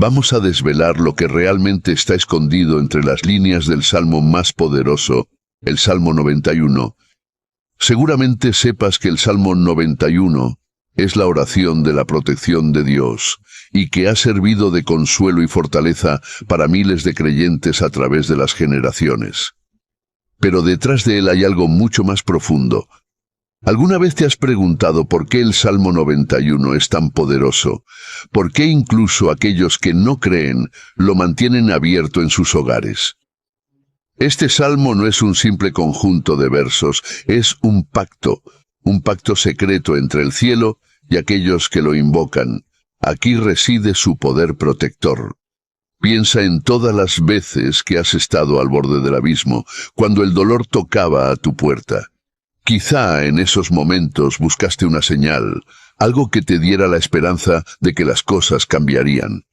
vamos a desvelar lo que realmente está escondido entre las líneas del Salmo más poderoso, el Salmo 91. Seguramente sepas que el Salmo 91 es la oración de la protección de Dios y que ha servido de consuelo y fortaleza para miles de creyentes a través de las generaciones. Pero detrás de él hay algo mucho más profundo. ¿Alguna vez te has preguntado por qué el Salmo 91 es tan poderoso? ¿Por qué incluso aquellos que no creen lo mantienen abierto en sus hogares? Este salmo no es un simple conjunto de versos, es un pacto secreto entre el cielo y aquellos que lo invocan. Aquí reside su poder protector. Piensa en todas las veces que has estado al borde del abismo, cuando el dolor tocaba a tu puerta. Quizá en esos momentos buscaste una señal, algo que te diera la esperanza de que las cosas cambiarían.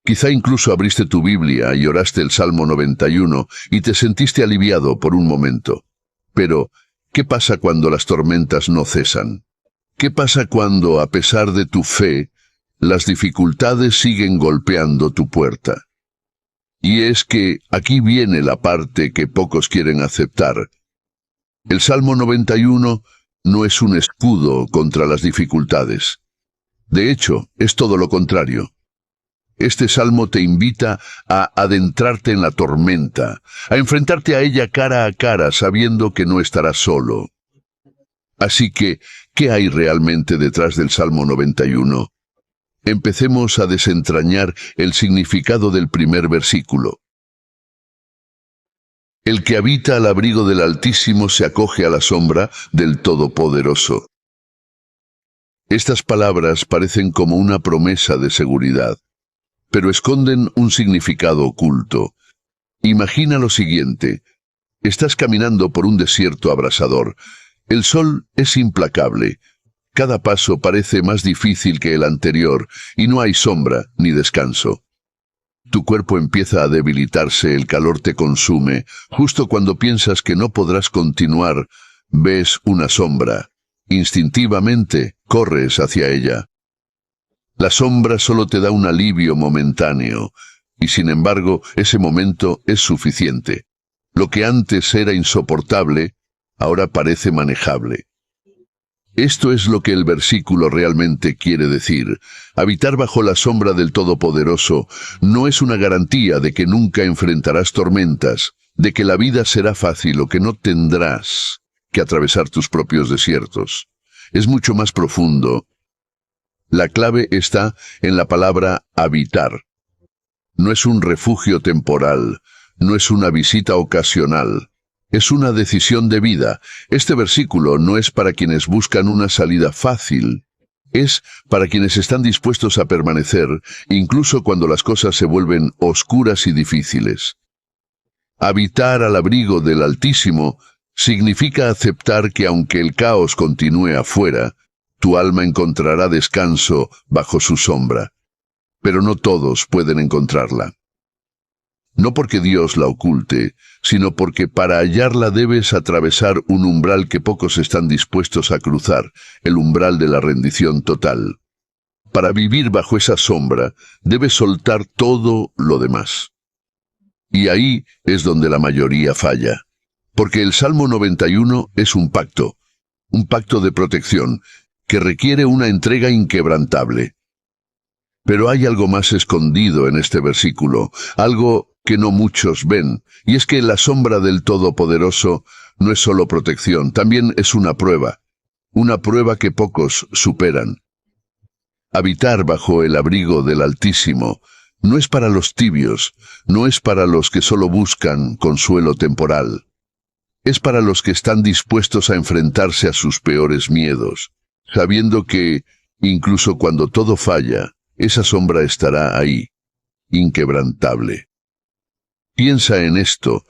Quizá incluso abriste tu Biblia y oraste el Salmo 91 y te sentiste aliviado por un momento. Pero, ¿qué pasa cuando las tormentas no cesan? ¿Qué pasa cuando, a pesar de tu fe, las dificultades siguen golpeando tu puerta? Y es que aquí viene la parte que pocos quieren aceptar. El Salmo 91 no es un escudo contra las dificultades. De hecho, es todo lo contrario. Este salmo te invita a adentrarte en la tormenta, a enfrentarte a ella cara a cara, sabiendo que no estarás solo. Así que, ¿qué hay realmente detrás del Salmo 91? Empecemos a desentrañar el significado del primer versículo. El que habita al abrigo del Altísimo se acoge a la sombra del Todopoderoso. Estas palabras parecen como una promesa de seguridad, pero esconden un significado oculto. Imagina lo siguiente. Estás caminando por un desierto abrasador. El sol es implacable. Cada paso parece más difícil que el anterior, y no hay sombra ni descanso. Tu cuerpo empieza a debilitarse, el calor te consume. Justo cuando piensas que no podrás continuar, ves una sombra. Instintivamente, corres hacia ella. La sombra solo te da un alivio momentáneo, y sin embargo, ese momento es suficiente. Lo que antes era insoportable, ahora parece manejable. Esto es lo que el versículo realmente quiere decir. Habitar bajo la sombra del Todopoderoso no es una garantía de que nunca enfrentarás tormentas, de que la vida será fácil o que no tendrás que atravesar tus propios desiertos. Es mucho más profundo. La clave está en la palabra habitar. No es un refugio temporal, no es una visita ocasional. Es una decisión de vida. Este versículo no es para quienes buscan una salida fácil. Es para quienes están dispuestos a permanecer, incluso cuando las cosas se vuelven oscuras y difíciles. Habitar al abrigo del Altísimo significa aceptar que aunque el caos continúe afuera, tu alma encontrará descanso bajo su sombra. Pero no todos pueden encontrarla. No porque Dios la oculte, sino porque para hallarla debes atravesar un umbral que pocos están dispuestos a cruzar, el umbral de la rendición total. Para vivir bajo esa sombra, debes soltar todo lo demás. Y ahí es donde la mayoría falla. Porque el Salmo 91 es un pacto de protección, que requiere una entrega inquebrantable. Pero hay algo más escondido en este versículo, algo que no muchos ven, y es que la sombra del Todopoderoso no es solo protección, también es una prueba que pocos superan. Habitar bajo el abrigo del Altísimo no es para los tibios, no es para los que solo buscan consuelo temporal. Es para los que están dispuestos a enfrentarse a sus peores miedos, sabiendo que, incluso cuando todo falla, esa sombra estará ahí, inquebrantable. Piensa en esto.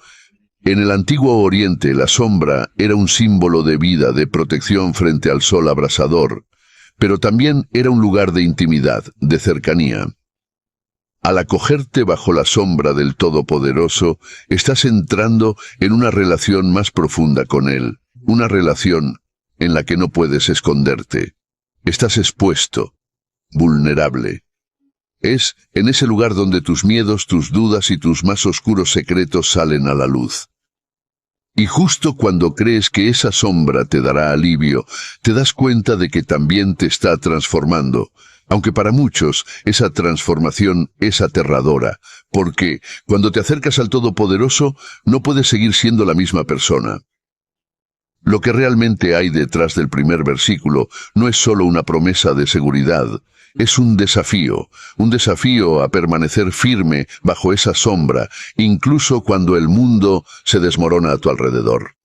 En el Antiguo Oriente la sombra era un símbolo de vida, de protección frente al sol abrasador, pero también era un lugar de intimidad, de cercanía. Al acogerte bajo la sombra del Todopoderoso, estás entrando en una relación más profunda con Él, una relación en la que no puedes esconderte. Estás expuesto, vulnerable. Es en ese lugar donde tus miedos, tus dudas y tus más oscuros secretos salen a la luz. Y justo cuando crees que esa sombra te dará alivio, te das cuenta de que también te está transformando. Aunque para muchos esa transformación es aterradora, porque cuando te acercas al Todopoderoso no puedes seguir siendo la misma persona. Lo que realmente hay detrás del primer versículo no es solo una promesa de seguridad, es un desafío a permanecer firme bajo esa sombra, incluso cuando el mundo se desmorona a tu alrededor.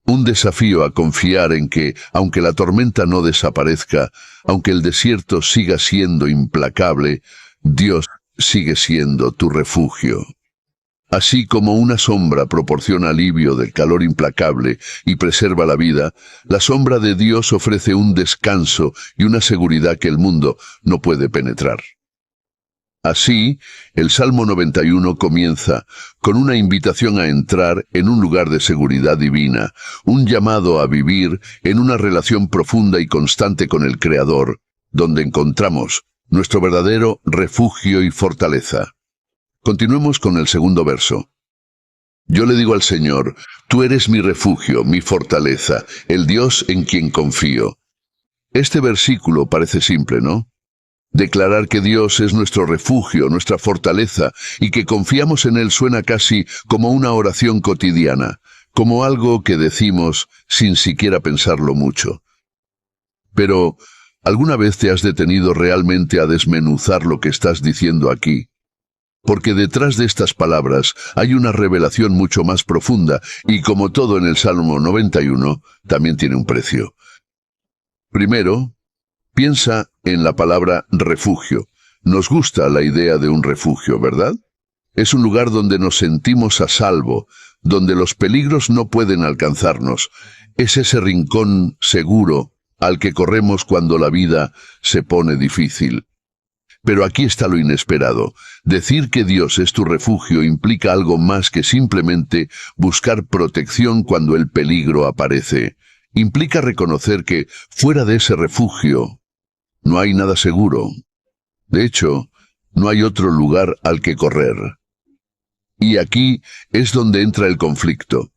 Un desafío a confiar en que, aunque la tormenta no desaparezca, aunque el desierto siga siendo implacable, Dios sigue siendo tu refugio. Así como una sombra proporciona alivio del calor implacable y preserva la vida, la sombra de Dios ofrece un descanso y una seguridad que el mundo no puede penetrar. Así, el Salmo 91 comienza con una invitación a entrar en un lugar de seguridad divina, un llamado a vivir en una relación profunda y constante con el Creador, donde encontramos nuestro verdadero refugio y fortaleza. Continuemos con el segundo verso. Yo le digo al Señor, tú eres mi refugio, mi fortaleza, el Dios en quien confío. Este versículo parece simple, ¿no? Declarar que Dios es nuestro refugio, nuestra fortaleza, y que confiamos en Él suena casi como una oración cotidiana, como algo que decimos sin siquiera pensarlo mucho. Pero, ¿alguna vez te has detenido realmente a desmenuzar lo que estás diciendo aquí? Porque detrás de estas palabras hay una revelación mucho más profunda, y como todo en el Salmo 91, también tiene un precio. Primero, piensa en la palabra refugio. Nos gusta la idea de un refugio, ¿verdad? Es un lugar donde nos sentimos a salvo, donde los peligros no pueden alcanzarnos. Es ese rincón seguro al que corremos cuando la vida se pone difícil. Pero aquí está lo inesperado. Decir que Dios es tu refugio implica algo más que simplemente buscar protección cuando el peligro aparece. Implica reconocer que, fuera de ese refugio, no hay nada seguro. De hecho, no hay otro lugar al que correr. Y aquí es donde entra el conflicto.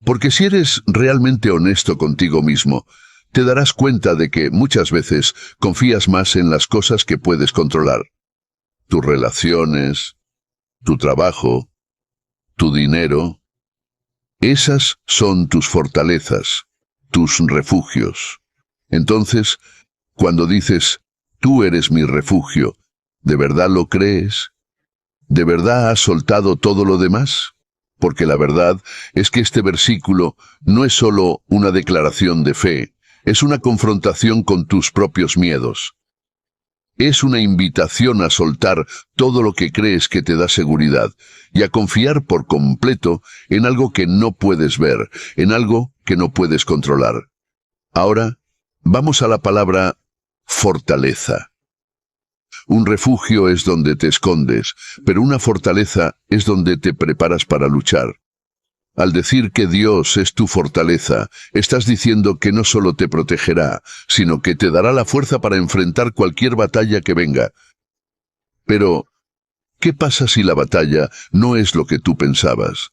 Porque si eres realmente honesto contigo mismo, te darás cuenta de que muchas veces confías más en las cosas que puedes controlar. Tus relaciones, tu trabajo, tu dinero. Esas son tus fortalezas, tus refugios. Entonces, cuando dices, tú eres mi refugio, ¿de verdad lo crees? ¿De verdad has soltado todo lo demás? Porque la verdad es que este versículo no es solo una declaración de fe, es una confrontación con tus propios miedos. Es una invitación a soltar todo lo que crees que te da seguridad y a confiar por completo en algo que no puedes ver, en algo que no puedes controlar. Ahora, vamos a la palabra fortaleza. Un refugio es donde te escondes, pero una fortaleza es donde te preparas para luchar. Al decir que Dios es tu fortaleza, estás diciendo que no solo te protegerá, sino que te dará la fuerza para enfrentar cualquier batalla que venga. Pero, ¿qué pasa si la batalla no es lo que tú pensabas?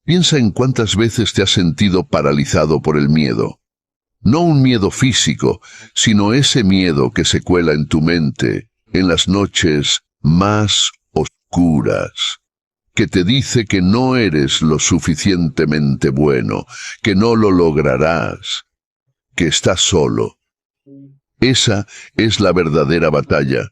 Piensa en cuántas veces te has sentido paralizado por el miedo. No un miedo físico, sino ese miedo que se cuela en tu mente, en las noches más oscuras, que te dice que no eres lo suficientemente bueno, que no lo lograrás, que estás solo. Esa es la verdadera batalla.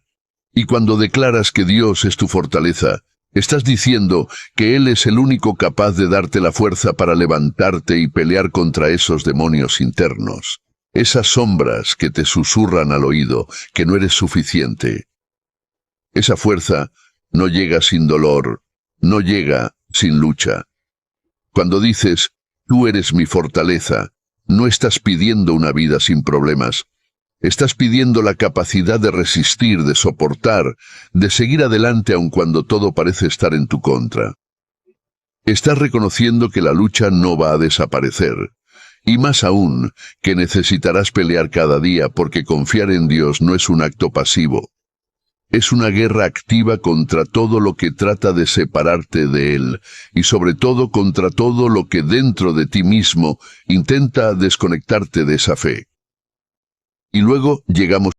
Y cuando declaras que Dios es tu fortaleza, estás diciendo que Él es el único capaz de darte la fuerza para levantarte y pelear contra esos demonios internos, esas sombras que te susurran al oído que no eres suficiente. Esa fuerza no llega sin dolor, no llega sin lucha. Cuando dices, tú eres mi fortaleza, no estás pidiendo una vida sin problemas. Estás pidiendo la capacidad de resistir, de soportar, de seguir adelante aun cuando todo parece estar en tu contra. Estás reconociendo que la lucha no va a desaparecer, y más aún, que necesitarás pelear cada día porque confiar en Dios no es un acto pasivo. Es una guerra activa contra todo lo que trata de separarte de Él, y sobre todo contra todo lo que dentro de ti mismo intenta desconectarte de esa fe. Y luego llegamos